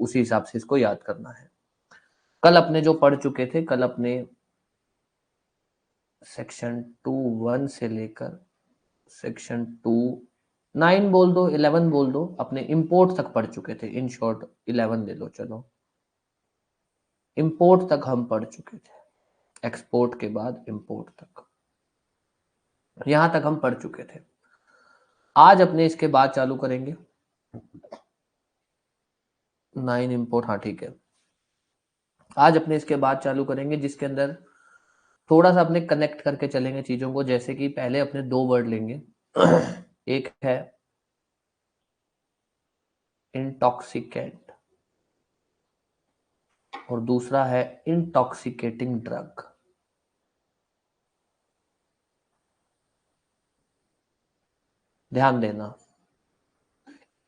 उसी हिसाब से इसको याद करना है। कल अपने जो पढ़ चुके थे, कल अपने सेक्शन 2(1) से लेकर सेक्शन 2(9) बोल दो, 11 बोल दो, अपने इंपोर्ट तक पढ़ चुके थे। इन शॉर्ट 11 ले लो, चलो इंपोर्ट तक हम पढ़ चुके थे, एक्सपोर्ट के बाद इंपोर्ट तक, यहां तक हम पढ़ चुके थे। आज अपने इसके बाद चालू करेंगे 9 इंपोर्ट, हाँ ठीक है। आज अपने इसके बाद चालू करेंगे जिसके अंदर थोड़ा सा अपने कनेक्ट करके चलेंगे चीजों को। जैसे कि पहले अपने 2 वर्ड लेंगे एक है इंटॉक्सिकेंट और दूसरा है इंटॉक्सिकेटिंग ड्रग। ध्यान देना,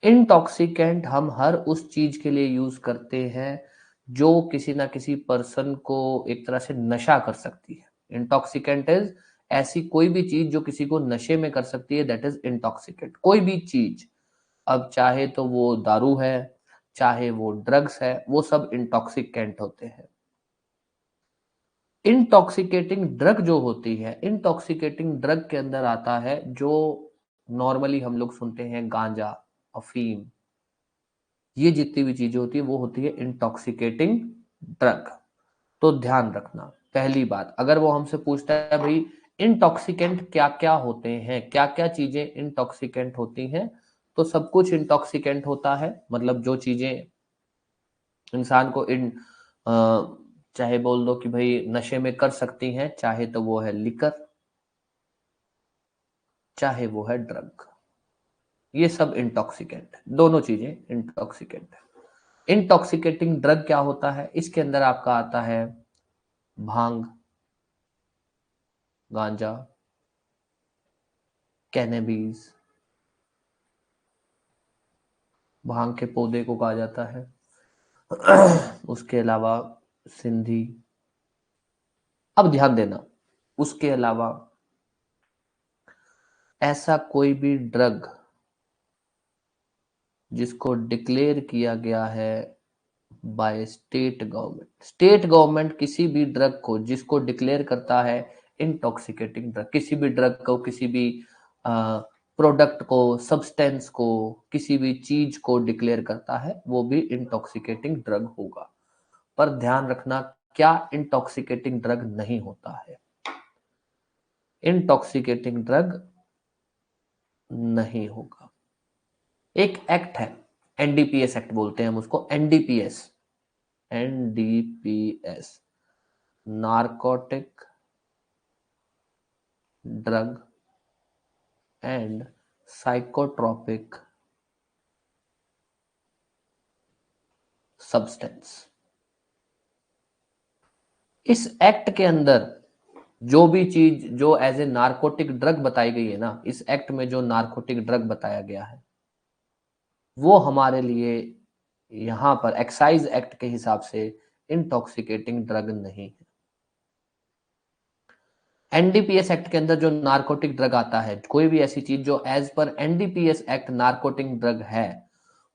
इंटॉक्सिकेंट हम हर उस चीज के लिए यूज करते हैं जो किसी ना किसी पर्सन को एक तरह से नशा कर सकती है। इंटॉक्सिकेंट इज ऐसी कोई भी चीज जो किसी को नशे में कर सकती है, दैट इज इंटॉक्सिकेंट। कोई भी चीज, अब चाहे तो वो दारू है, चाहे वो ड्रग्स है, वो सब इंटॉक्सिकेंट होते हैं। इंटॉक्सिकेटिंग ड्रग जो होती है, इंटॉक्सिकेटिंग ड्रग के अंदर आता है जो नॉर्मली हम लोग सुनते हैं गांजा, अफीम, ये जितनी भी चीजें होती है वो होती है इंटॉक्सिकेटिंग ड्रग। तो ध्यान रखना, पहली बात, अगर वो हमसे पूछता है भाई इंटॉक्सिकेंट क्या क्या होते हैं, क्या क्या चीजें इंटॉक्सिकेंट होती हैं, तो सब कुछ इंटॉक्सिकेंट होता है। मतलब जो चीजें इंसान को चाहे बोल दो कि भाई नशे में कर सकती हैं, चाहे तो वो है लिकर, चाहे वो है ड्रग, ये सब इंटॉक्सिकेंट है, दोनों चीजें इंटॉक्सिकेंट है। इंटॉक्सिकेटिंग ड्रग क्या होता है, इसके अंदर आपका आता है भांग, गांजा, कैनेबीज, भांग के पौधे को कहा जाता है उसके अलावा सिंधी। अब ध्यान देना, उसके अलावा ऐसा कोई भी ड्रग जिसको डिक्लेयर किया गया है bye state government. State government किसी भी ड्रग को जिसको डिक्लेयर करता है इंटॉक्सिकेटिंग ड्रग, किसी भी ड्रग को, किसी भी प्रोडक्ट को, सब्सटेंस को, किसी भी चीज को डिक्लेयर करता है, वो भी इंटॉक्सिकेटिंग ड्रग होगा। पर ध्यान रखना, क्या इंटॉक्सिकेटिंग ड्रग नहीं होता है, इंटॉक्सिकेटिंग ड्रग नहीं होगा। एक एक्ट है, एनडीपीएस एक्ट बोलते हैं हम उसको, NDPS, NDPS, narcotic drug and psychotropic substance. इस एक्ट के अंदर जो भी चीज जो एज ए नारकोटिक ड्रग बताई गई है ना, इस एक्ट में जो नारकोटिक ड्रग बताया गया है वो हमारे लिए यहां पर एक्साइज एक्ट के हिसाब से इंटॉक्सिकेटिंग ड्रग नहीं है। एनडीपीएस एक्ट के अंदर जो नारकोटिक ड्रग आता है, कोई भी ऐसी चीज जो एज पर एनडीपीएस एक्ट नारकोटिक ड्रग है,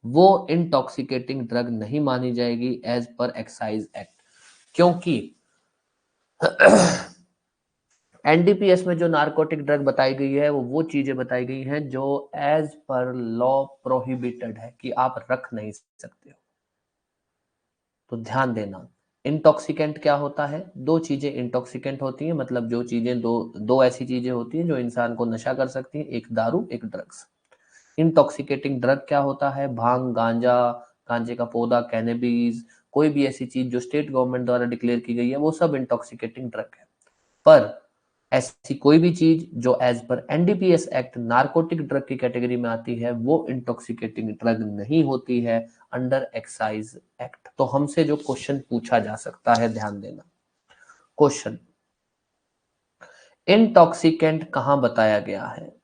वो इंटॉक्सिकेटिंग ड्रग नहीं मानी जाएगी एज पर एक्साइज एक्ट। क्योंकि एनडीपीएस में जो नारकोटिक ड्रग बताई गई है वो चीजें बताई गई हैं जो एज पर लॉ प्रोहिबिटेड है, कि आप रख नहीं सकते हो। तो ध्यान देना, इंटॉक्सिकेंट क्या होता है, दो चीजें इंटॉक्सिकेंट होती हैं, मतलब जो चीजें दो ऐसी चीजें होती हैं जो इंसान को नशा कर सकती हैं, एक दारू, एक ड्रग्स। इंटॉक्सिकेटिंग ड्रग क्या होता है, भांग, गांजा, गांजे का पौधा, कैनेबीज, कोई भी ऐसी चीज जो स्टेट गवर्नमेंट द्वारा डिक्लेयर की गई है, वो सब इंटॉक्सिकेटिंग ड्रग है। पर ऐसी कोई भी चीज जो एज पर एनडीपीएस एक्ट नारकोटिक ड्रग की कैटेगरी में आती है, वो इंटॉक्सिकेटिंग ड्रग नहीं होती है अंडर एक्साइज एक्ट। तो हमसे जो क्वेश्चन पूछा जा सकता है, ध्यान देना क्वेश्चन, इंटॉक्सिकेंट कहां बताया गया है,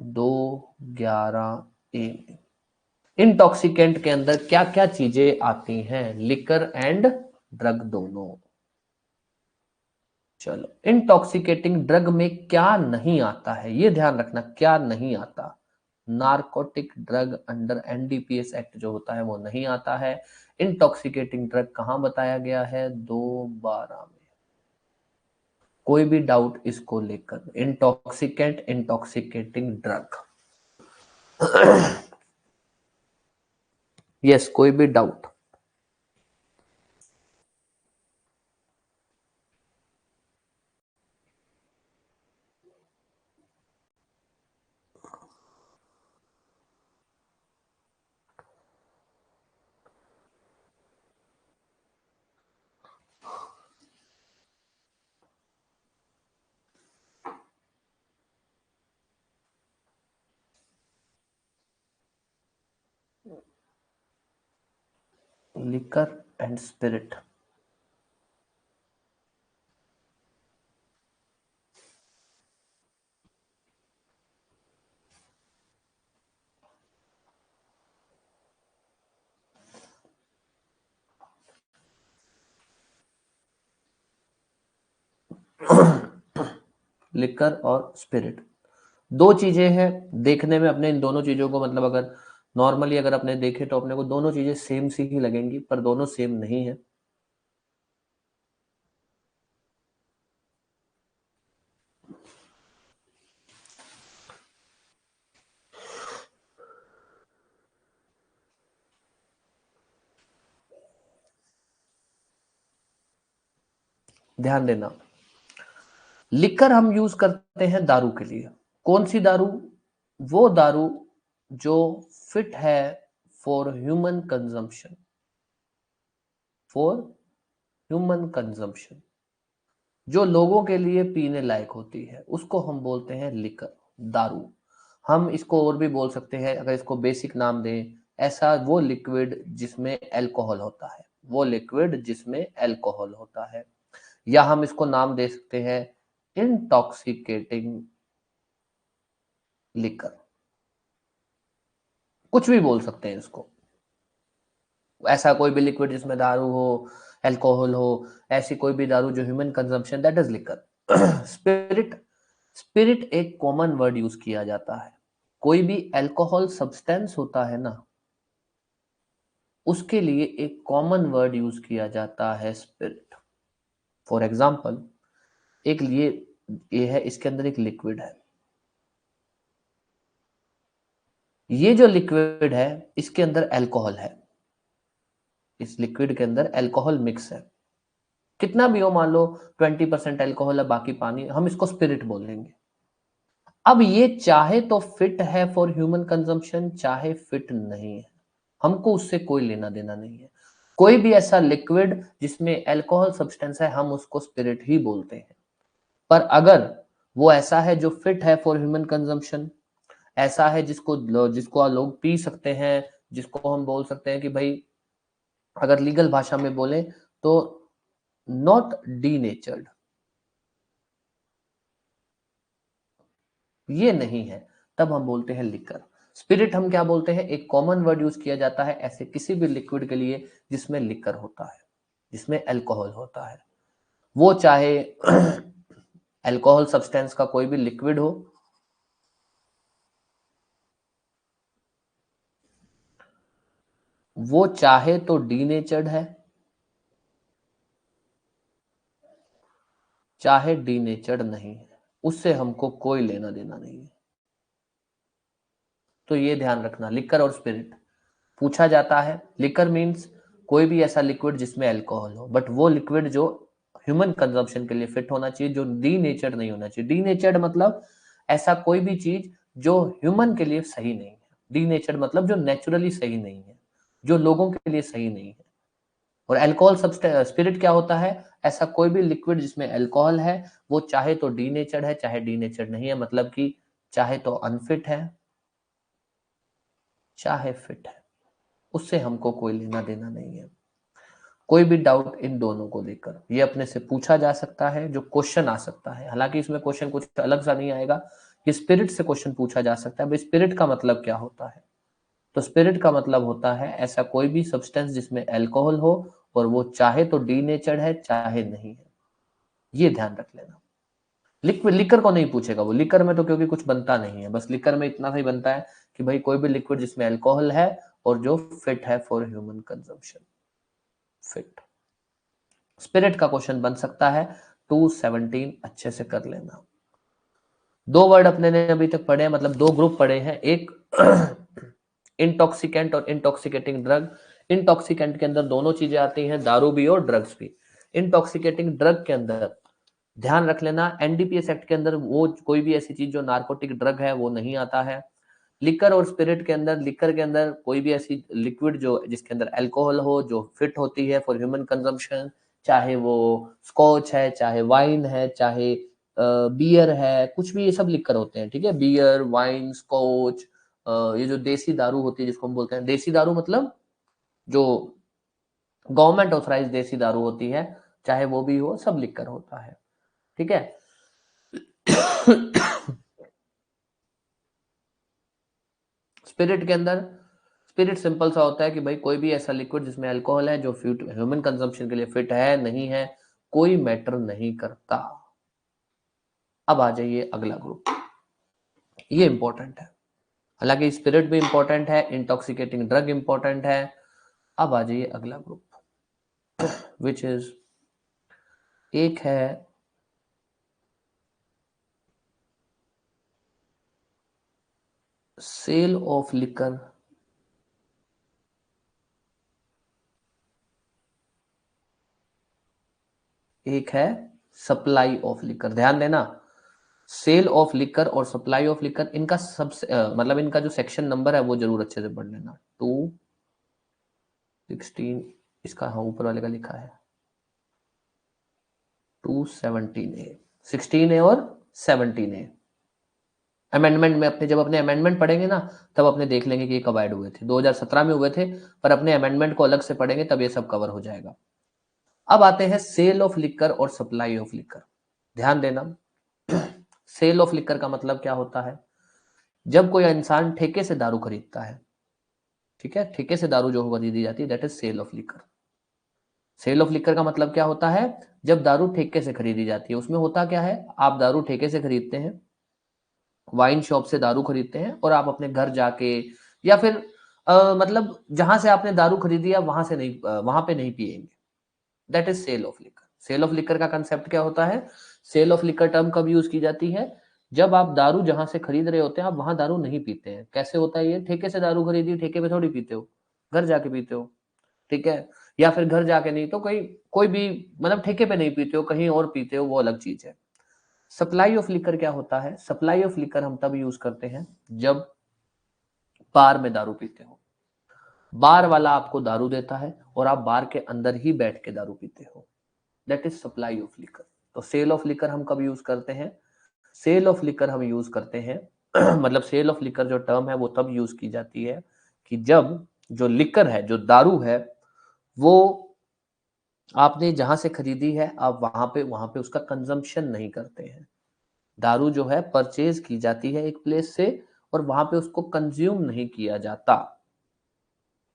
2(11)A में इंटॉक्सिकेंट के अंदर क्या क्या चीजें आती हैं, लिकर एंड ड्रग दोनों। चलो, इंटॉक्सिकेटिंग ड्रग में क्या नहीं आता है, ये ध्यान रखना, क्या नहीं आता। Narcotic drug under NDPS act जो होता है वो नहीं आता है। इंटॉक्सिकेटिंग ड्रग कहाँ बताया गया है? 212 में। कोई भी डाउट इसको लेकर? Intoxicant, intoxicating drug. यस, कोई भी doubt? Liquor and spirit. Liquor और स्पिरिट दो चीजें हैं। देखने में अपने इन दोनों चीजों को, मतलब अगर नॉर्मली अगर अपने देखें तो अपने को दोनों चीजें सेम सी ही लगेंगी, पर दोनों सेम नहीं है। ध्यान देना, लिकर हम यूज करते हैं दारू के लिए। कौन सी दारू? वो दारू जो फिट है for human consumption, for human consumption, जो लोगों के लिए पीने लायक होती है, उसको हम बोलते हैं लिकर, दारू। हम इसको और भी बोल सकते हैं, अगर इसको बेसिक नाम दें, ऐसा वो लिक्विड जिसमें अल्कोहल होता है, वो लिक्विड जिसमें अल्कोहल होता है। या हम इसको नाम दे सकते हैं इंटॉक्सिकेटिंग लिकर, कुछ भी बोल सकते हैं इसको। ऐसा कोई भी लिक्विड जिसमें दारू हो, अल्कोहल हो, ऐसी कोई भी दारू जो human consumption, that is liquor. Spirit, spirit एक कॉमन वर्ड यूज किया जाता है। कोई भी अल्कोहल सब्सटेंस होता है ना, उसके लिए एक कॉमन वर्ड यूज किया जाता है स्पिरिट। फॉर एग्जाम्पल, एक ये है, इसके अंदर एक लिक्विड है। ये जो लिक्विड है, इसके अंदर अल्कोहल है, इस लिक्विड के अंदर अल्कोहल मिक्स है। कितना भी हो, मान लो 20% अल्कोहल है, बाकी पानी, हम इसको स्पिरिट बोल देंगे। अब ये चाहे तो फिट है फॉर ह्यूमन कंजम्पशन, चाहे फिट नहीं है, हमको उससे कोई लेना देना नहीं है। कोई भी ऐसा लिक्विड जिसमें अल्कोहल सब्सटेंस है, हम उसको स्पिरिट ही बोलते हैं। पर अगर वो ऐसा है जो फिट है फॉर ह्यूमन कंजम्पशन, ऐसा है जिसको लोग पी सकते हैं, जिसको हम बोल सकते हैं कि भाई, अगर लीगल भाषा में बोले तो नॉट डीनेचर्ड, ये नहीं है, तब हम बोलते हैं लिकर। स्पिरिट हम क्या बोलते हैं? एक कॉमन वर्ड यूज किया जाता है ऐसे किसी भी लिक्विड के लिए जिसमें लिकर होता है, जिसमें अल्कोहल होता है। वो चाहे अल्कोहल सब्सटेंस का कोई भी लिक्विड हो, वो चाहे तो डीनेचर्ड है, चाहे डीनेचर्ड नहीं है, उससे हमको कोई लेना देना नहीं है। तो ये ध्यान रखना, लिकर और स्पिरिट पूछा जाता है। लिकर मीन्स कोई भी ऐसा लिक्विड जिसमें अल्कोहल हो, बट वो लिक्विड जो ह्यूमन कंजम्पशन के लिए फिट होना चाहिए, जो डीनेचर्ड नहीं होना चाहिए। डीनेचर्ड मतलब ऐसा कोई भी चीज जो ह्यूमन के लिए सही नहीं है। डीनेचर्ड मतलब जो नेचुरली सही नहीं है, जो लोगों के लिए सही नहीं है। और अल्कोहल स्पिरिट क्या होता है? ऐसा कोई भी लिक्विड जिसमें अल्कोहल है, वो चाहे तो डीनेचर्ड है, चाहे डीनेचर्ड नहीं है, मतलब कि चाहे तो अनफिट है, चाहे फिट है, उससे हमको कोई लेना देना नहीं है। कोई भी डाउट इन दोनों को लेकर ये अपने से पूछा जा सकता है, जो क्वेश्चन आ सकता है। हालांकि इसमें क्वेश्चन कुछ अलग सा नहीं आएगा, कि स्पिरिट से क्वेश्चन पूछा जा सकता है। भाई, स्पिरिट का मतलब क्या होता है? तो स्पिरिट का मतलब होता है ऐसा कोई भी सब्सटेंस जिसमें अल्कोहल हो, और वो चाहे तो डीनेचर्ड है, चाहे नहीं है। ये ध्यान रख लेना। लिक्विड, लिकर को नहीं पूछेगा वो, लिकर में तो क्योंकि कुछ बनता नहीं है, बस लिकर में इतना ही बनता है कि भाई कोई भी लिक्विड जिसमें अल्कोहल है और जो फिट है for human consumption. Fit. Spirit का क्वेश्चन बन सकता है 217, अच्छे से कर लेना। दो वर्ड अपने ने अभी तक पढ़े, मतलब दो ग्रुप पढ़े हैं, एक इंटॉक्सिकेंट और इंटॉक्सिकेटिंग ड्रग। इंटॉक्सिकेंट के अंदर दोनों चीजें आती हैं, दारू भी और ड्रग्स भी। इंटॉक्सिकेटिंग ड्रग के अंदर ध्यान रख लेना, एनडीपीएस एक्ट के अंदर वो कोई भी ऐसी चीज जो नार्कोटिक ड्रग है वो नहीं आता है। लिकर और स्पिरिट के अंदर, लिकर के अंदर कोई भी ऐसी लिक्विड जो जिसके अंदर अल्कोहल हो, जो फिट होती है फॉर ह्यूमन कंजम्पशन, चाहे वो स्कॉच है, चाहे वाइन है, चाहे बियर है, कुछ भी, ये सब लिकर होते हैं, ठीक है। बियर, वाइन, स्कॉच, ये जो देसी दारू होती है जिसको हम बोलते हैं देसी दारू, मतलब जो गवर्नमेंट ऑथराइज देसी दारू होती है, चाहे वो भी हो, सब लिकर होता है, ठीक है। स्पिरिट के अंदर, स्पिरिट सिंपल सा होता है कि भाई कोई भी ऐसा लिक्विड जिसमें अल्कोहल है जो ह्यूमन कंजम्पशन के लिए फिट है नहीं है, कोई मैटर नहीं करता। अब आ जाइए अगला ग्रुप, ये इंपॉर्टेंट है, हालांकि स्पिरिट भी इंपॉर्टेंट है, इंटॉक्सिकेटिंग ड्रग इंपॉर्टेंट है। अब आ जाइए अगला ग्रुप, विच इज, एक है सेल ऑफ लिकर, एक है सप्लाई ऑफ लिकर। ध्यान देना, सेल ऑफ लिकर और सप्लाई ऑफ लिकर, इनका सबसे मतलब इनका जो सेक्शन नंबर है वो जरूर अच्छे से पढ़ लेना। 216, इसका हाँ ऊपर वाले का लिखा है 217A, 16A और 17A। अमेंडमेंट में अपने, जब अपने अमेंडमेंट पढ़ेंगे ना, तब अपने देख लेंगे कि ये कब ऐड हुए थे, 2017 में हुए थे, पर अपने अमेंडमेंट को अलग से पढ़ेंगे तब ये सब कवर हो जाएगा। अब आते हैं सेल ऑफ लिकर और सप्लाई ऑफ लिकर। ध्यान देना, सेल ऑफ लिकर का मतलब क्या होता है, जब कोई इंसान ठेके से दारू खरीदता है, ठीक है, ठेके से दारू जो खरीदी जाती है, that is sale of liquor. Sale of liquor का मतलब क्या होता है, जब दारू ठेके से खरीदी जाती है, उसमें होता क्या है, आप दारू ठेके से खरीदते हैं, वाइन शॉप से दारू खरीदते हैं, और आप अपने घर जाके या फिर मतलब जहां से आपने दारू खरीदी है वहां से नहीं, वहां पे नहीं पिएंगे, that is sale of liquor. Sale of liquor का कंसेप्ट क्या होता है, सेल ऑफ लिकर टर्म कब यूज की जाती है, जब आप दारू जहां से खरीद रहे होते हैं आप वहां दारू नहीं पीते हैं। कैसे होता है ये, ठेके से दारू खरीदी, ठेके पे थोड़ी पीते हो, घर जाके पीते हो, ठीक है। या फिर घर जाके नहीं तो कोई कोई भी, मतलब ठेके पे नहीं पीते हो, कहीं और पीते हो, वो अलग चीज है। सप्लाई ऑफ लिकर क्या होता है, सप्लाई ऑफ लिकर हम तब यूज करते हैं जब बार में दारू पीते हो, बार वाला आपको दारू देता है और आप बार के अंदर ही बैठ के दारू पीते हो, that is supply of liquor. तो सेल ऑफ लिकर हम कब यूज करते हैं, सेल ऑफ लिकर हम यूज करते हैं मतलब सेल ऑफ लिकर जो टर्म है वो तब यूज की जाती है कि जब जो लिकर है, जो दारू है, वो आपने जहां से खरीदी है, आप वहां पे उसका कंजम्पशन नहीं करते हैं। दारू जो है परचेज की जाती है एक प्लेस से, और वहां पे उसको कंज्यूम नहीं किया जाता,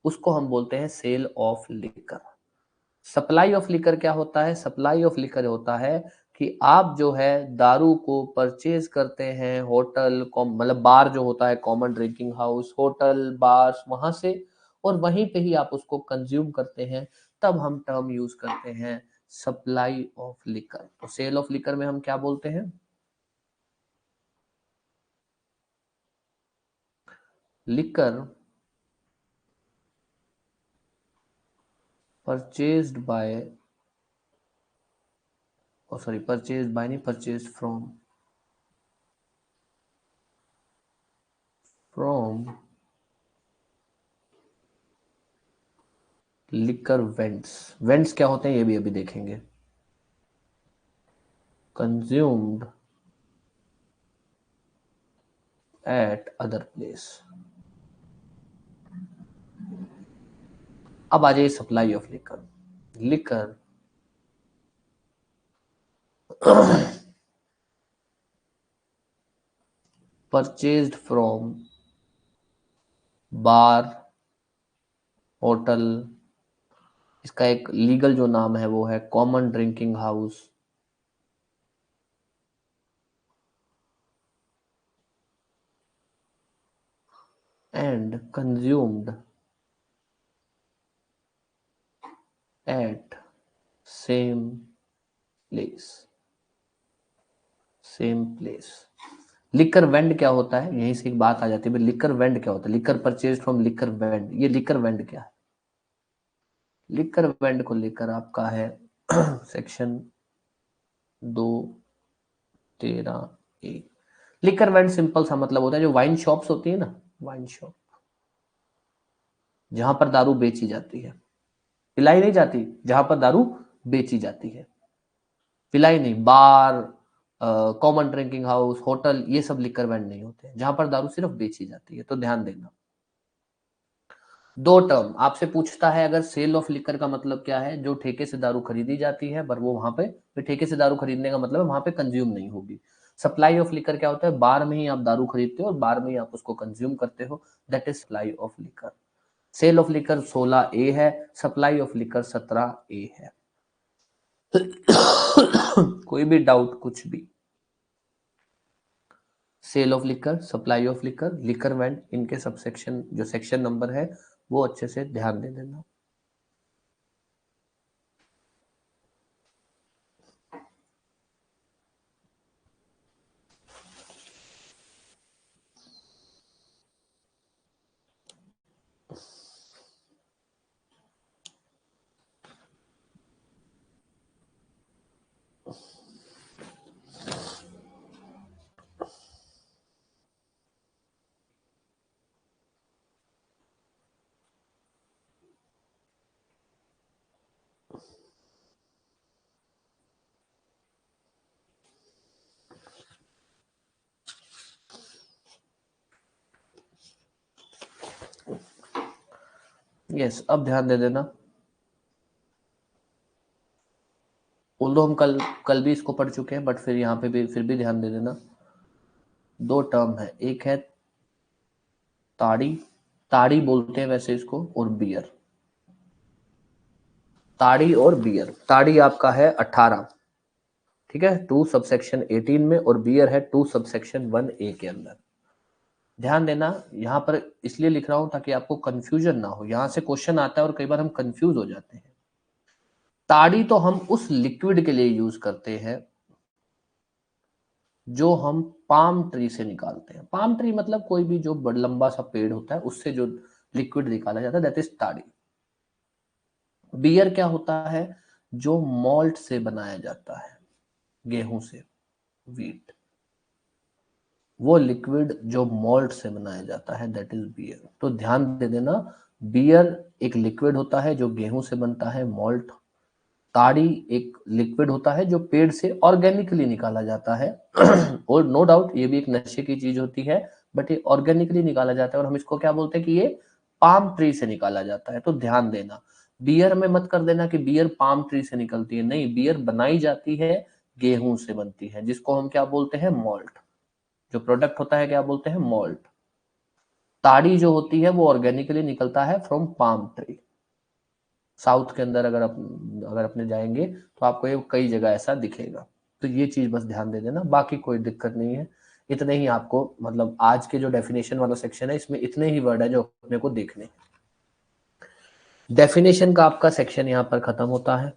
उसको हम बोलते हैं sale of liquor. Supply of liquor क्या होता है, सप्लाई ऑफ लिकर होता है कि आप जो है दारू को परचेज करते हैं होटल, मतलब बार जो होता है, कॉमन ड्रिंकिंग हाउस, होटल, बार, वहां से, और वहीं पे ही आप उसको कंज्यूम करते हैं, तब हम टर्म यूज करते हैं सप्लाई ऑफ लिकर। तो सेल ऑफ लिकर में हम क्या बोलते हैं, liquor purchased by, sorry purchased by नहीं, purchased from liquor vends. Vends क्या होते हैं ये भी अभी देखेंगे। Consumed at other place. अब आ जाइए supply of liquor. Liquor purchased from bar, hotel, इसका एक लीगल जो नाम है वो है common drinking house, and consumed at same place. Liquor vend क्या होता है, यहीं से एक बात आ जाती है, लिकर वेंड क्या होता है, लिकर परचेज फ्रॉम लिकर वेंड, ये लिकर वेंड क्या है? लिकर वेंड को लेकर आपका है सेक्शन 213A। लिकर वेंड सिंपल सा मतलब होता है जो वाइन शॉप्स होती है ना, वाइन शॉप जहां पर दारू बेची जाती है, पिलाई नहीं जाती, जहां पर दारू बेची जाती है, पिलाई नहीं, बार, कॉमन ड्रिंकिंग हाउस, होटल, ये सब लिकर वेंड नहीं होते, जहां पर दारू सिर्फ बेची जाती है। तो ध्यान देना, दो टर्म आपसे पूछता है, अगर सेल ऑफ लिकर का मतलब क्या है, जो ठेके से दारू खरीदी जाती है, पर वो वहां पे ठेके से दारू खरीदने का मतलब है वहां पे कंज्यूम नहीं होगी। सप्लाई ऑफ लिकर क्या होता है, बार में ही आप दारू खरीदते हो और बार में ही आप उसको कंज्यूम करते हो, that is supply of liquor. Sale of liquor 16A है, सप्लाई ऑफ लिकर 17A है। कोई भी डाउट, कुछ भी? Sale of liquor, supply of liquor, liquor vend, इनके सबसेक्शन जो सेक्शन नंबर है वो अच्छे से ध्यान दे देना। यस, अब ध्यान दे देना। उल्दो हम कल भी इसको पढ़ चुके हैं, बट फिर यहाँ पे भी फिर भी ध्यान दे देना। दो टर्म है, एक है ताड़ी, ताड़ी बोलते हैं वैसे इसको, और बियर। ताड़ी और बियर, ताड़ी आपका है 18, ठीक है, 2 सबसेक्शन 18 में, और बियर है 2 सबसेक्शन 1A के अंदर। ध्यान देना, यहाँ पर इसलिए लिख रहा हूं ताकि आपको कंफ्यूजन ना हो, यहां से क्वेश्चन आता है और कई बार हम कंफ्यूज हो जाते हैं। ताड़ी तो हम उस लिक्विड के लिए यूज करते हैं जो हम पाम ट्री से निकालते हैं। पाम ट्री मतलब कोई भी जो बड़ा लंबा सा पेड़ होता है उससे जो लिक्विड निकाला जाता है, दैट इज ताड़ी। बियर क्या होता है, जो मॉल्ट से बनाया जाता है, गेहूं से, वीट, वो लिक्विड जो मॉल्ट से बनाया जाता है, दैट इज बियर। तो ध्यान दे देना, बियर एक लिक्विड होता है जो गेहूं से बनता है, मॉल्ट। ताड़ी एक लिक्विड होता है जो पेड़ से ऑर्गेनिकली निकाला जाता है और नो डाउट ये भी एक नशे की चीज होती है, बट ये ऑर्गेनिकली निकाला जाता है, और हम इसको क्या बोलते हैं कि ये पाम ट्री से निकाला जाता है। तो ध्यान देना, बियर में मत कर देना कि बियर पाम ट्री से निकलती है, नहीं, बियर बनाई जाती है, गेहूं से बनती है, जिसको हम क्या बोलते हैं, मॉल्ट। जो प्रोडक्ट होता है क्या बोलते हैं, मॉल्ट। ताड़ी जो होती है वो ऑर्गेनिकली निकलता है फ्रॉम पाम ट्री। साउथ के अंदर अगर अपने जाएंगे तो आपको ये कई जगह ऐसा दिखेगा। तो ये चीज बस ध्यान दे देना, बाकी कोई दिक्कत नहीं है। इतने ही आपको, मतलब आज के जो डेफिनेशन वाला सेक्शन है इसमें इतने ही वर्ड है जो अपने को देखने। डेफिनेशन का आपका सेक्शन यहाँ पर खत्म होता है।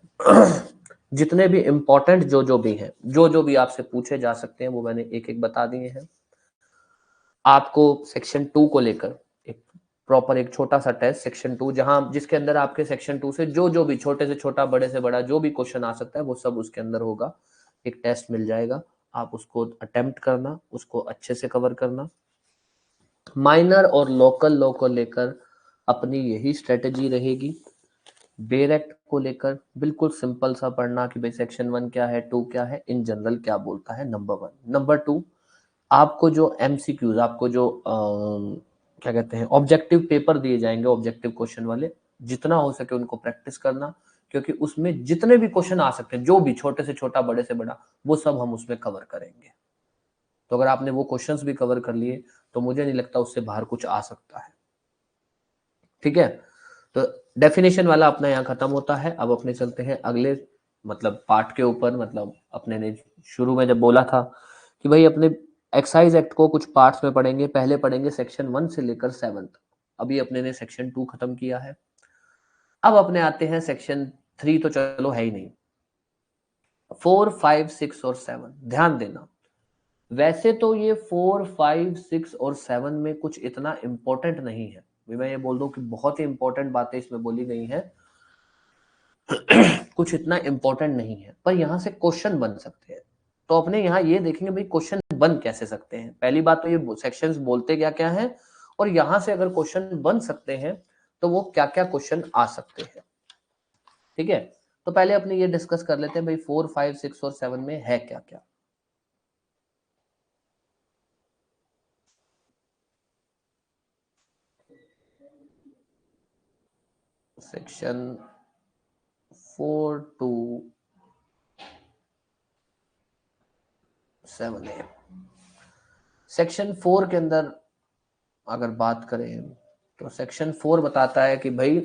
जितने भी इंपॉर्टेंट जो भी हैं, जो भी आपसे पूछे जा सकते हैं वो मैंने एक एक बता दिए हैं। आपको सेक्शन 2 को लेकर एक प्रॉपर एक छोटा सा टेस्ट, सेक्शन 2, जहां जिसके अंदर आपके सेक्शन 2 से जो भी छोटे से छोटा, बड़े से बड़ा जो भी क्वेश्चन आ सकता है वो सब उसके अंदर होगा। एक टेस्ट मिल जाएगा, आप उसको अटेम्प्ट करना, उसको अच्छे से कवर करना। माइनर और लोकल लॉ को लेकर अपनी यही स्ट्रेटेजी रहेगी। बेयर एक्ट को लेकर बिल्कुल सिंपल सा पढ़ना कि भाई सेक्शन 1 क्या है, 2 क्या है, इन जनरल क्या बोलता है, नंबर 1। नंबर 2, आपको जो एमसीक्यूज, आपको जो क्या कहते हैं, ऑब्जेक्टिव पेपर दिए जाएंगे, ऑब्जेक्टिव क्वेश्चन वाले, जितना हो सके उनको प्रैक्टिस करना, क्योंकि उसमें जितने भी क्वेश्चन आ सकते हैं, जो भी छोटे से छोटा, बड़े से बड़ा, वो सब हम उसमें कवर करेंगे। तो अगर आपने वो क्वेश्चंस भी कवर कर लिए तो मुझे नहीं लगता उससे बाहर कुछ आ सकता है, ठीक है। तो डेफिनेशन वाला अपना यहाँ खत्म होता है। अब अपने चलते हैं अगले मतलब पार्ट के ऊपर। मतलब अपने ने शुरू में जब बोला था कि भाई अपने एक्साइज एक्ट को कुछ पार्ट्स में पढ़ेंगे, पहले पढ़ेंगे सेक्शन 1 से लेकर 7 तक। अभी अपने ने सेक्शन 2 खत्म किया है। अब अपने आते हैं सेक्शन 3 तो चलो है ही नहीं। 4, 5, 6 और 7 ध्यान देना, वैसे तो ये 4, 5, 6 और 7 में कुछ इतना इंपॉर्टेंट नहीं है, मैं ये बोल दूं कि बहुत ही इंपॉर्टेंट बातें इसमें बोली गई हैं कुछ इतना इंपॉर्टेंट नहीं है, पर यहां से क्वेश्चन बन सकते हैं। तो अपने यहाँ ये देखेंगे भाई क्वेश्चन बन कैसे सकते हैं। पहली बात तो ये सेक्शंस बोलते क्या क्या हैं, और यहां से अगर क्वेश्चन बन सकते हैं तो वो क्या क्या क्वेश्चन आ सकते हैं। ठीक है, तो पहले अपने ये डिस्कस कर लेते हैं भाई 4, 5, 6 और 7 में है क्या क्या। Section 4 to 7A। सेक्शन 4 के अंदर अगर बात करें तो सेक्शन 4 बताता है कि भाई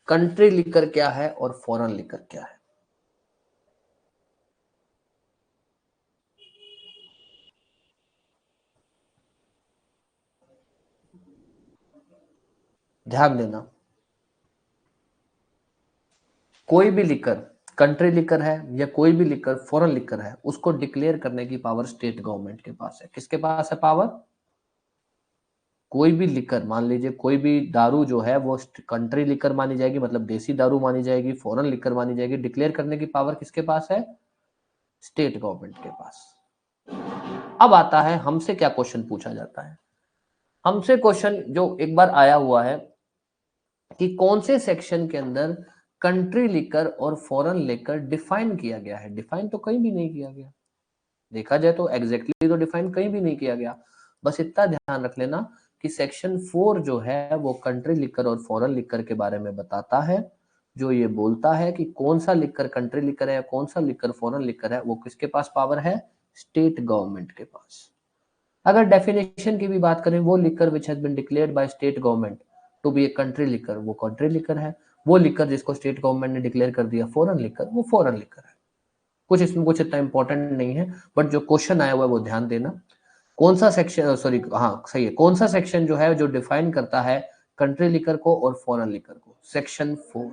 कंट्री लिकर क्या है और फॉरेन लिकर क्या है। ध्यान देना, कोई भी लिकर, कंट्री लिकर है या कोई भी लिकर फॉरेन लिकर है, उसको डिक्लेयर करने की पावर स्टेट गवर्नमेंट के पास है। किसके पास है पावर? कोई भी लिकर, मान लीजिए कोई भी दारू जो है वो कंट्री लिकर मानी जाएगी, मतलब देसी दारू मानी जाएगी, फॉरेन लिकर मानी जाएगी, डिक्लेयर करने की पावर किसके पास है? स्टेट गवर्नमेंट के पास। अब आता है हमसे क्या क्वेश्चन पूछा जाता है। हमसे क्वेश्चन जो एक बार आया हुआ है कि कौन से सेक्शन के अंदर कंट्री लिकर और फॉरेन लिकर डिफाइन किया गया है। डिफाइन तो कहीं भी नहीं किया गया, देखा जाए तो एग्जैक्टली तो डिफाइन कहीं भी नहीं किया गया। बस इतना ध्यान रख लेना कि सेक्शन 4 जो है वो कंट्री लिकर और फॉरेन लिकर के बारे में बताता है, जो ये बोलता है कि कौन सा लिकर कंट्री लिकर है या कौन सा लिकर फॉरेन लिकर है, वो किसके पास पावर है? स्टेट गवर्नमेंट के पास। अगर डेफिनेशन की भी बात करें, वो liquor which has been declared by state government to be a country liquor, वो कंट्री लिकर है। वो लिकर जिसको स्टेट गवर्नमेंट ने डिक्लेयर कर दिया फॉरेन लिकर, वो फॉरेन लिकर है। कुछ इसमें कुछ इतना इंपॉर्टेंट नहीं है, बट जो क्वेश्चन आया हुआ है वो ध्यान देना। कौन सा सेक्शन, सॉरी हाँ सही है, कौन सा सेक्शन जो है जो डिफाइन करता है कंट्री लिकर को और फॉरेन लिकर को? सेक्शन 4।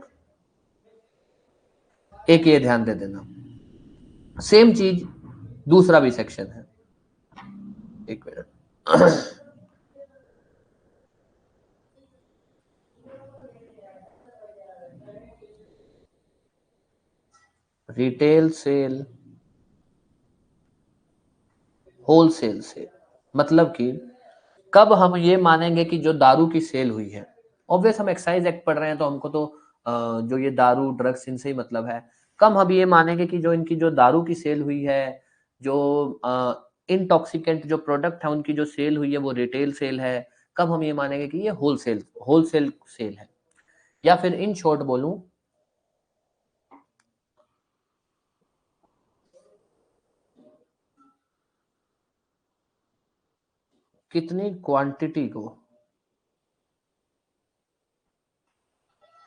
एक ये ध्यान दे देना। सेम चीज दूसरा भी सेक्शन है, एक minute retail sale, wholesale sale, मतलब कि कब हम ये मानेंगे कि जो दारू की सेल हुई है, ऑब्वियस हम एक्साइज एक्ट पढ़ रहे हैं तो हमको तो जो ये दारू ड्रग्स इनसे ही मतलब है। कब हम ये मानेंगे कि जो इनकी जो दारू की सेल हुई है, जो इनटॉक्सिकेंट जो प्रोडक्ट है उनकी जो सेल हुई है वो रिटेल सेल है। कब हम ये मानेंगे कि ये होलसेल होलसेल सेल है? या फिर इन शॉर्ट बोलूं, कितनी क्वांटिटी को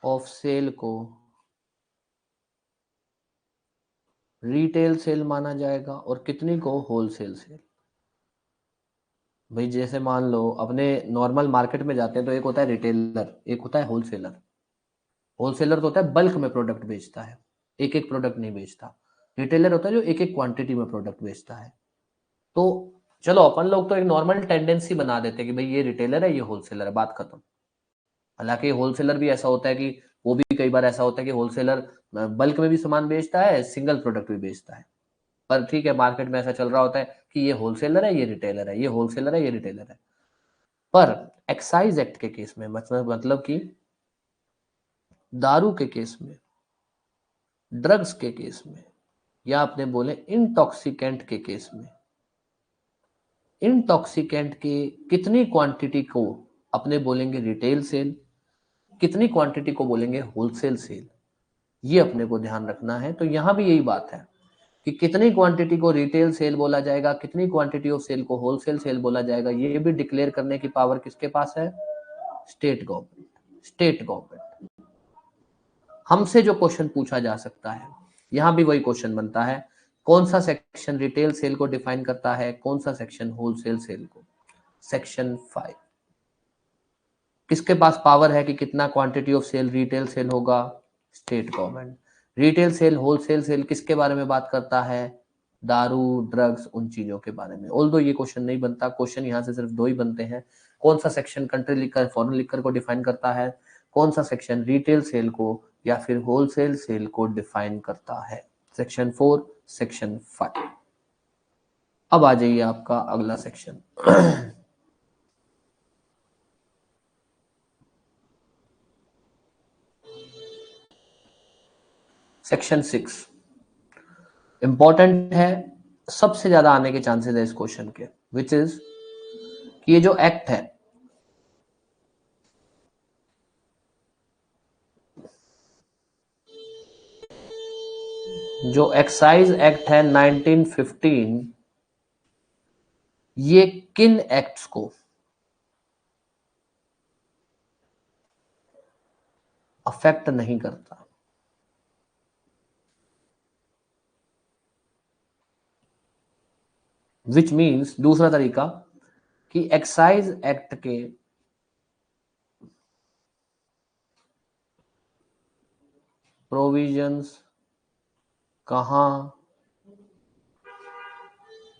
ऑफ सेल को रिटेल सेल माना जाएगा और कितनी को होलसेल सेल। भाई जैसे मान लो अपने नॉर्मल मार्केट में जाते हैं तो एक होता है रिटेलर, एक होता है होलसेलर। होलसेलर तो होता है बल्क में प्रोडक्ट बेचता है, एक एक प्रोडक्ट नहीं बेचता। रिटेलर होता है जो एक एक क्वांटिटी में प्रोडक्ट बेचता है। तो चलो अपन लोग तो एक नॉर्मल टेंडेंसी बना देते हैं कि भाई ये रिटेलर है ये होलसेलर है, बात खत्म। हालांकि होलसेलर भी ऐसा होता है कि वो भी कई बार ऐसा होता है कि होलसेलर बल्क में भी सामान बेचता है, सिंगल प्रोडक्ट भी बेचता है। पर ठीक है, मार्केट में ऐसा चल रहा होता है कि ये होलसेलर है ये रिटेलर है, ये होलसेलर है ये रिटेलर है। पर एक्साइज एक्ट के केस में, मतलब कि दारू के केस में, ड्रग्स के केस में, या आपने बोले इंटॉक्सिकेंट के केस में, इंटॉक्सिकेंट के कितनी क्वांटिटी को अपने बोलेंगे रिटेल सेल, कितनी क्वांटिटी को बोलेंगे होलसेल सेल, ये अपने को ध्यान रखना है। तो यहां भी यही बात है कि कितनी क्वांटिटी को रिटेल सेल बोला जाएगा, कितनी क्वांटिटी ऑफ सेल को होलसेल सेल बोला जाएगा, ये भी डिक्लेयर करने की पावर किसके पास है? State government. State government. हमसे जो क्वेश्चन पूछा जा सकता है, यहां भी वही क्वेश्चन बनता है, कौन सा सेक्शन रिटेल सेल को डिफाइन करता है, कौन सा सेक्शन होलसेल सेल को? सेक्शन 5। किसके पास पावर है कि कितना quantity of sale retail sale होगा? State government. Retail sale, wholesale sale किसके बारे में बात करता है? दारू, ड्रग्स, उन चीजों के बारे में। ऑल्दो ये क्वेश्चन नहीं बनता, क्वेश्चन यहाँ से सिर्फ 2 ही बनते हैं। कौन सा सेक्शन कंट्री लिखकर, फॉरेन लिखकर को डिफाइन करता है? कौन सा सेक्शन रिटेल सेल को या फिर होलसेल सेल को डिफाइन करता है? Section 4, section 5। अब आ जाइए आपका अगला सेक्शन। सेक्शन 6 इंपॉर्टेंट है, सबसे ज्यादा आने के चांसेस है इस क्वेश्चन के, विच इज कि ये जो एक्ट है, जो एक्साइज एक्ट है 1915, ये किन एक्ट्स को अफेक्ट नहीं करता? विच मीन्स, दूसरा तरीका कि एक्साइज एक्ट के प्रोविजंस कहां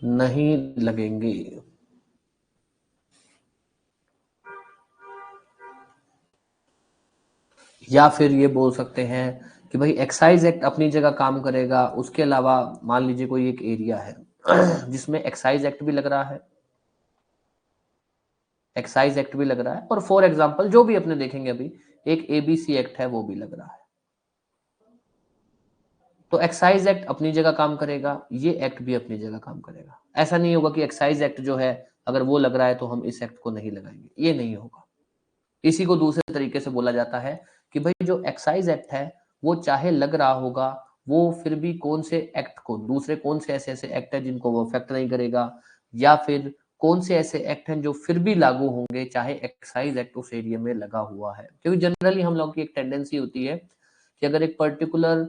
नहीं लगेंगे? या फिर ये बोल सकते हैं कि भाई एक्साइज एक्ट अपनी जगह काम करेगा, उसके अलावा मान लीजिए कोई एक एरिया है जिसमें एक्साइज एक्ट भी लग रहा है, एक्साइज एक्ट भी लग रहा है, और फॉर एग्जांपल जो भी अपने देखेंगे अभी, एक एबीसी एक्ट है वो भी लग रहा है, तो एक्साइज एक्ट अपनी जगह काम करेगा, ये एक्ट भी अपनी जगह काम करेगा। ऐसा नहीं होगा कि एक्साइज एक्ट जो है अगर वो लग रहा है तो हम इस एक्ट को नहीं लगाएंगे, ये नहीं होगा। इसी को दूसरे तरीके से बोला जाता है कि भाई जो एक्साइज एक्ट है वो चाहे लग रहा होगा, वो फिर भी कौन से एक्ट को, दूसरे कौन से ऐसे ऐसे एक्ट है जिनको वो अफेक्ट नहीं करेगा, या फिर कौन से ऐसे एक्ट हैं जो फिर भी लागू होंगे चाहे एक्साइज एक्ट उस एरिया में लगा हुआ है। क्योंकि जनरली हम लोग की एक टेंडेंसी होती है कि अगर एक पर्टिकुलर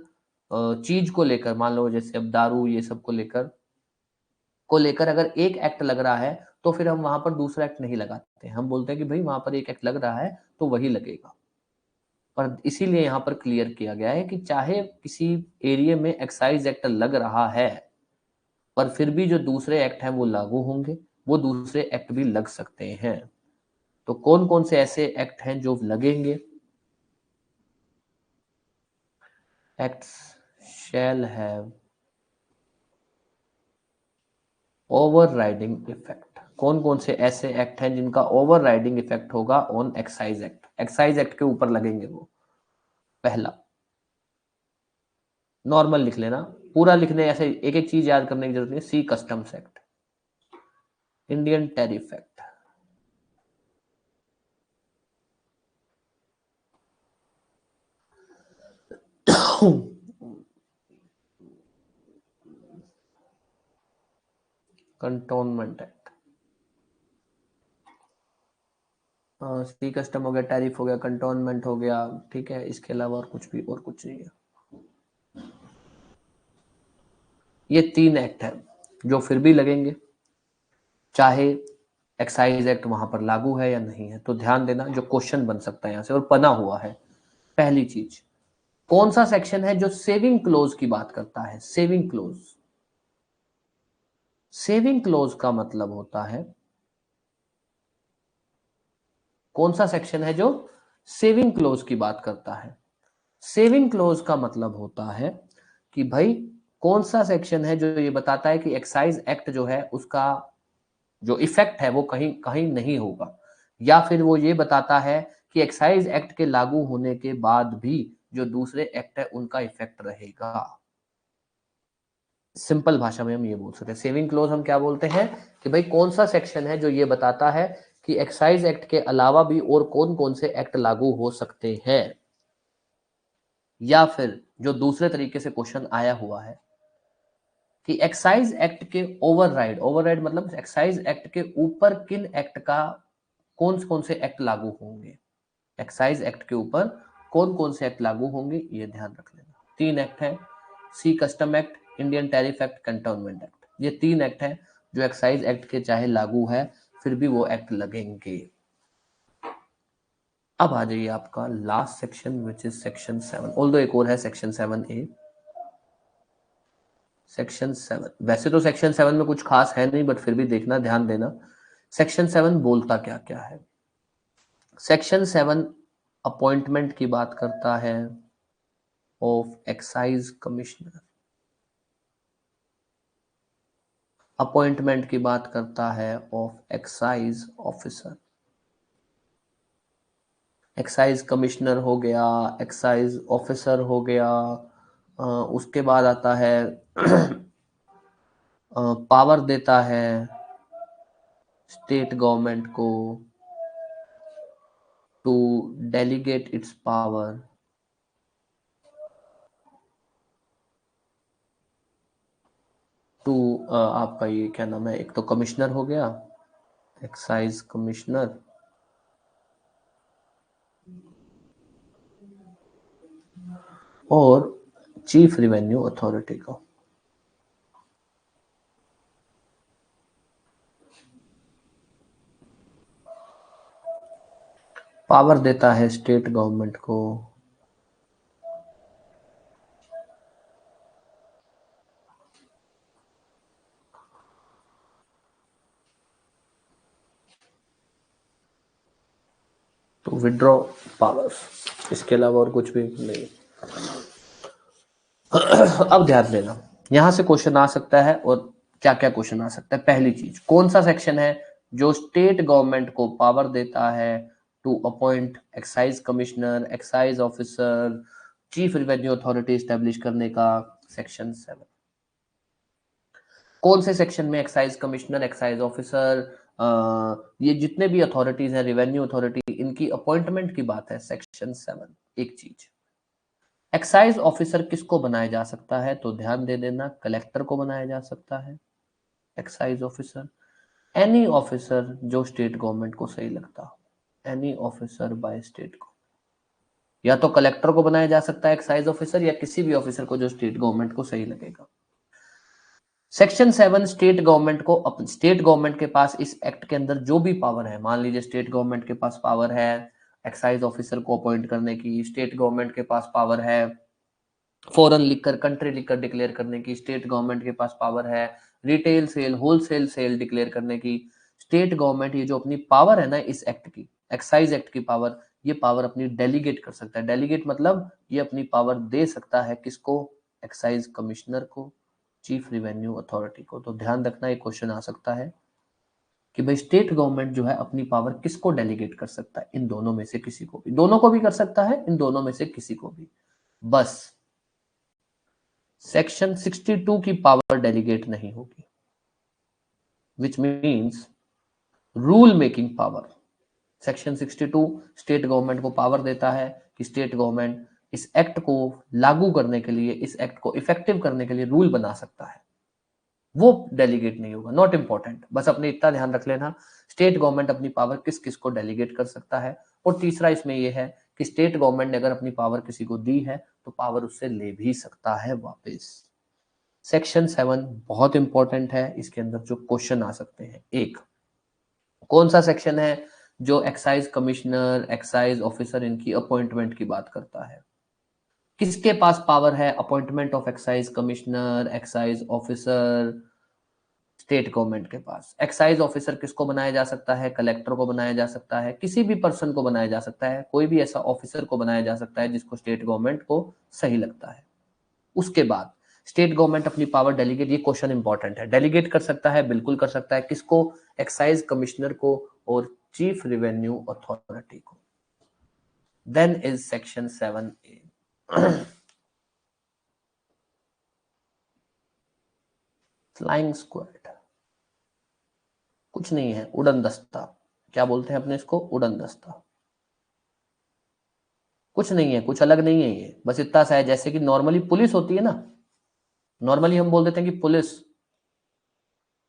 चीज को लेकर, मान लो जैसे अब दारू ये सब को लेकर अगर एक एक्ट लग रहा है तो फिर हम वहां पर दूसरा एक्ट नहीं लगाते, हम बोलते हैं कि भाई वहां पर एक एक्ट लग रहा है तो वही लगेगा। पर इसीलिए यहाँ पर क्लियर किया गया है कि चाहे किसी एरिया में एक्साइज एक्ट लग रहा है, पर फिर भी जो दूसरे एक्ट हैं वो लागू होंगे, वो दूसरे एक्ट भी लग सकते हैं। तो कौन कौन से ऐसे एक्ट हैं जो लगेंगे? Acts shall have overriding effect. कौन कौन से ऐसे एक्ट हैं जिनका ओवरराइडिंग इफेक्ट होगा on excise act? Excise act के ऊपर लगेंगे वो। पहला, नॉर्मल लिख लेना, पूरा लिखने ऐसे एक एक चीज याद करने की जरूरत नहीं। Sea customs act, Indian tariff act, cantonment act. Sea custom हो गया, टैरिफ हो गया, कंटोनमेंट हो गया, ठीक है। इसके अलावा और कुछ भी, और कुछ नहीं है। ये 3 एक्ट है जो फिर भी लगेंगे चाहे एक्साइज एक्ट वहां पर लागू है या नहीं है। तो ध्यान देना, जो क्वेश्चन बन सकता है यहां से और बना हुआ है, पहली चीज, कौन सा सेक्शन है जो सेविंग क्लोज की बात करता है? सेविंग क्लोज, सेविंग क्लोज का मतलब होता है, कौन सा सेक्शन है जो सेविंग क्लोज की बात करता है? सेविंग क्लोज का मतलब होता है कि भाई कौन सा सेक्शन है जो ये बताता है कि एक्साइज एक्ट जो है उसका जो इफेक्ट है वो कहीं कहीं नहीं होगा, या फिर वो ये बताता है कि एक्साइज एक्ट के लागू होने के बाद भी जो दूसरे एक्ट है उनका इफेक्ट रहेगा। सिंपल भाषा में हम ये बोल सकते हैं, सेविंग क्लोज हम क्या बोलते हैं कि भाई कौन सा सेक्शन है जो ये बताता है कि एक्साइज एक्ट के अलावा भी और कौन कौन से एक्ट लागू हो सकते हैं। या फिर जो दूसरे तरीके से क्वेश्चन आया हुआ है कि एक्साइज एक्ट के ओवरराइड, ओवरराइड मतलब एक्साइज एक्ट के ऊपर किन एक्ट का, कौन से एक्ट लागू होंगे, एक्साइज एक्ट के ऊपर कौन से एक्ट लागू होंगे, ये ध्यान रख लेना। 3 एक्ट हैं, sea custom act, Indian tariff act, cantonment act. ये 3 एक्ट हैं जो एक्साइज एक्ट के चाहे लागू है फिर भी वो एक्ट लगेंगे। अब आ जाइए आपका last section which is section 7, although एक और है सेक्शन 7A। सेक्शन 7, वैसे तो सेक्शन 7 में कुछ खास है नहीं, बट फिर भी देखना, ध्यान देना सेक्शन 7 बोलता क्या क्या है। सेक्शन 7 अपॉइंटमेंट की बात करता है ऑफ एक्साइज कमिश्नर, अपॉइंटमेंट की बात करता है of excise officer. Excise commissioner हो गया, एक्साइज ऑफिसर हो गया, उसके बाद आता है पावर देता है स्टेट गवर्नमेंट को to delegate its power to, आपका ये क्या नाम है, एक तो कमिश्नर हो गया एक्साइज कमिश्नर, और चीफ रिवेन्यू अथॉरिटी को। पावर देता है स्टेट गवर्नमेंट को टू विड्रॉ पावर्स, इसके अलावा और कुछ भी नहीं। अब ध्यान देना, यहां से क्वेश्चन आ सकता है, और क्या क्या क्वेश्चन आ सकता है। पहली चीज, कौन सा सेक्शन है जो स्टेट गवर्नमेंट को पावर देता है to appoint excise commissioner, excise officer, chief revenue authority establish करने का? सेक्शन 7। कौन से सेक्शन में एक्साइज कमिश्नर, एक्साइज ऑफिसर, ये जितने भी अथॉरिटीज हैं, रेवेन्यू अथॉरिटी, इनकी अपॉइंटमेंट की बात है सेक्शन 7। एक चीज, एक्साइज ऑफिसर किसको बनाया जा सकता है, तो ध्यान दे देना, कलेक्टर को बनाया जा सकता है एक्साइज ऑफिसर। एनी ऑफिसर जो स्टेट गवर्नमेंट को सही लगता हो, एनी ऑफिसर बाय स्टेट को, या तो कलेक्टर को बनाया जा सकता है एक्साइज ऑफिसर, या किसी भी ऑफिसर को जो स्टेट गवर्नमेंट को सही लगेगा। सेक्शन 7 स्टेट गवर्नमेंट को, स्टेट गवर्नमेंट के पास इस एक्ट के अंदर जो भी पावर है, मान लीजिए स्टेट गवर्नमेंट के पास पावर है एक्साइज ऑफिसर को अपॉइंट करने की, स्टेट गवर्नमेंट के पास पावर है foreign liquor, country liquor declare करने की, स्टेट गवर्नमेंट के पास पावर है retail sale, wholesale sale declare करने की। स्टेट गवर्नमेंट ये जो अपनी पावर है ना इस एक्ट की, एक्साइज एक्ट की पावर, ये पावर अपनी डेलीगेट कर सकता है। डेलीगेट मतलब ये अपनी पावर दे सकता है किसको? एक्साइज कमिश्नर को, चीफ रिवेन्यू अथॉरिटी को। तो ध्यान रखना, एक क्वेश्चन आ सकता है कि भाई स्टेट गवर्नमेंट जो है अपनी पावर किसको डेलीगेट कर सकता है? इन दोनों में से किसी को भी, दोनों को भी कर सकता है, इन दोनों में से किसी को भी। बस सेक्शन 62 की पावर डेलीगेट नहीं होगी, which means rule making power. Section 62 state government को पावर देता है कि स्टेट गवर्नमेंट इस एक्ट को लागू करने के लिए, इस एक्ट को इफेक्टिव करने के लिए रूल बना सकता है, वो डेलीगेट नहीं होगा। नॉट इंपॉर्टेंट, बस अपने इतना ध्यान रख लेना, स्टेट गवर्नमेंट अपनी पावर किस किस को डेलीगेट कर सकता है। और तीसरा इसमें यह है कि स्टेट गवर्नमेंट ने अगर अपनी पावर किसी को दी है तो पावर उससे ले भी सकता है वापस। सेक्शन 7 बहुत इंपॉर्टेंट है, इसके अंदर जो क्वेश्चन आ सकते हैं, एक, कौन सा सेक्शन है जो एक्साइज कमिश्नर, एक्साइज ऑफिसर, इनकी अपॉइंटमेंट की बात करता है? किसके पास पावर है appointment of excise commissioner, excise officer? State government के पास। एक्साइज ऑफिसर किसको बनाया जा सकता है? कलेक्टर को बनाया जा सकता है, किसी भी पर्सन को बनाया जा सकता है, कोई भी ऐसा ऑफिसर को बनाया जा सकता है जिसको स्टेट गवर्नमेंट को सही लगता है। उसके बाद स्टेट गवर्नमेंट अपनी पावर डेलीगेट, ये क्वेश्चन इंपॉर्टेंट है, डेलीगेट कर सकता है, बिल्कुल कर सकता है, किसको? एक्साइज कमिश्नर को और चीफ रिवेन्यू अथॉरिटी को। Then is section 7A flying squad. कुछ नहीं है, उड़न दस्ता। क्या बोलते हैं अपने इसको? उड़न दस्ता। कुछ नहीं है, कुछ अलग नहीं है, ये बस इतना सा है, जैसे कि नॉर्मली पुलिस होती है ना, नॉर्मली हम बोल देते हैं कि पुलिस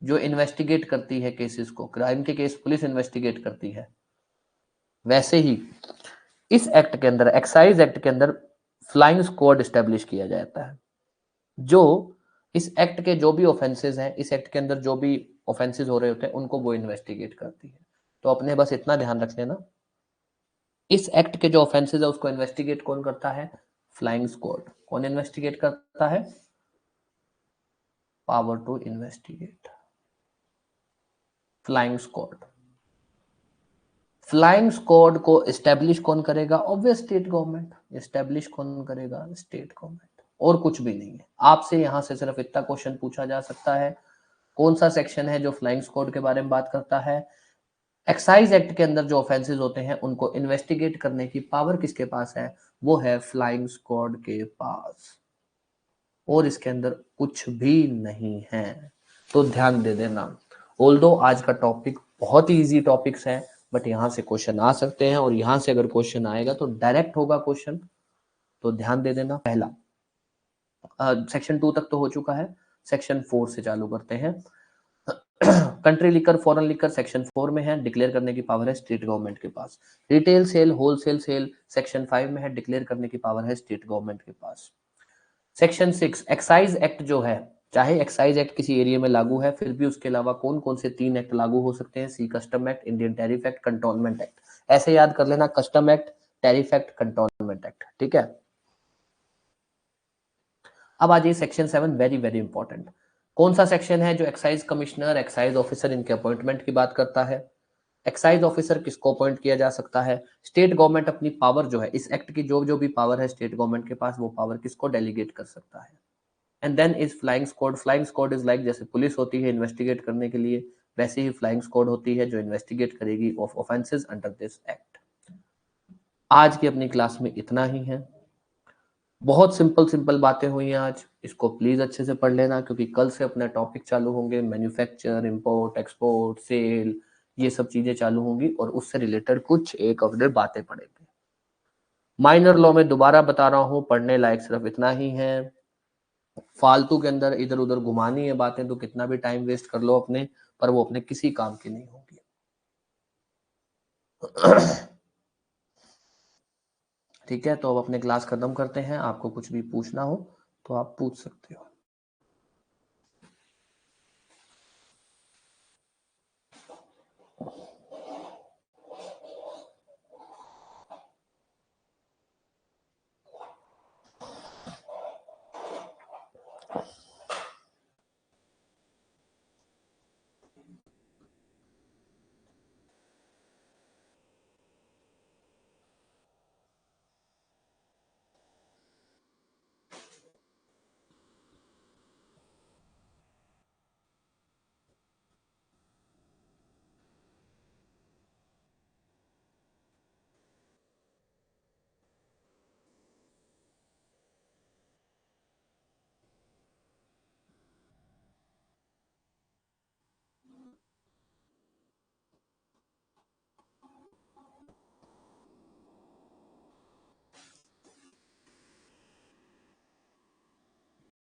जो इन्वेस्टिगेट करती है केसेस को, क्राइम के केस पुलिस इन्वेस्टिगेट करती है, वैसे ही इस एक्ट के अंदर, एक्साइज एक्ट के अंदर फ्लाइंग स्क्वाड स्टैब्लिश किया जाता है, जो इस एक्ट के जो भी ऑफेंसेस हैं, इस एक्ट के अंदर जो भी ऑफेंसेस हो रहे होते हैं, उनको वो इन्वेस्टिगेट करती है। तो अपने बस इतना ध्यान रख लेना इस एक्ट के जो ऑफेंसेस है उसको इन्वेस्टिगेट कौन करता है? Flying squad. कौन इन्वेस्टिगेट करता है? Power to investigate, flying squad. Flying squad को एस्टेब्लिश कौन करेगा? Obvious state government. एस्टेब्लिश कौन करेगा? State government. और कुछ भी नहीं है। आपसे यहां से सिर्फ इतना क्वेश्चन पूछा जा सकता है, कौन सा सेक्शन है जो फ्लाइंग स्क्वाड के बारे में बात करता है? एक्साइज एक्ट के अंदर जो ऑफेंसेस होते हैं उनको इन्वेस्टिगेट करने की पावर किसके पास है? वो है फ्लाइंग स्क्वाड के पास, और इसके अंदर कुछ भी नहीं है। तो ध्यान दे देना। ऑल्दो आज का टॉपिक बहुत ही इजी टॉपिक्स है, बट यहां से क्वेश्चन आ सकते हैं, और यहां से अगर क्वेश्चन आएगा तो डायरेक्ट होगा क्वेश्चन। तो ध्यान दे देना। पहला सेक्शन 2 तक तो हो चुका है, सेक्शन 4 से चालू करते हैं। Country liquor, foreign liquor section 4 में है, डिक्लेयर करने की पावर है स्टेट गवर्नमेंट के पास। Retail sale, wholesale sale section 5 में है, डिक्लेयर करने की पावर है स्टेट गवर्नमेंट के पास। सेक्शन 6 एक्साइज एक्ट जो है, चाहे एक्साइज एक्ट किसी एरिया में लागू है, फिर भी उसके अलावा कौन कौन से 3 एक्ट लागू हो सकते हैं? Sea custom act, Indian tariff act, cantonment act. ऐसे याद कर लेना, custom act, tariff act, cantonment act. ठीक है। अब आ जाइए सेक्शन 7, वेरी वेरी इंपॉर्टेंट। कौन सा सेक्शन है जो एक्साइज कमिश्नर, एक्साइज ऑफिसर, इनके अपॉइंटमेंट की बात करता है? एक्साइज ऑफिसर किसको अपॉइंट किया जा सकता है? स्टेट गवर्नमेंट अपनी पावर जो है, इस एक्ट की जो जो भी पावर है स्टेट गवर्नमेंट के पास, वो पावर किसको डेलीगेट कर सकता है? And then is flying squad. Flying squad is like, जैसे पुलिस होती है इन्वेस्टिगेट करने के लिए, वैसे ही फ्लाइंग स्क्वाड होती है जो इन्वेस्टिगेट करेगी of offences under this act. आज की अपनी क्लास में इतना ही है। बहुत सिंपल सिंपल बातें हुई हैं आज, इसको प्लीज अच्छे से पढ़ लेना, क्योंकि कल से अपने टॉपिक चालू होंगे, मैन्युफैक्चर, इंपोर्ट, एक्सपोर्ट, सेल, ये सब चीजें चालू होंगी, और उससे रिलेटेड कुछ एक अपने बातें पढ़ेंगे। माइनर लॉ में दोबारा बता रहा हूं, पढ़ने लायक सिर्फ इतना ही है। फालतू के अंदर इधर उधर घुमानी है बातें तो कितना भी टाइम वेस्ट कर लो अपने, पर वो अपने किसी काम की नहीं होगी। ठीक है, तो अब अपने क्लास खत्म करते हैं। आपको कुछ भी पूछना हो तो आप पूछ सकते हो।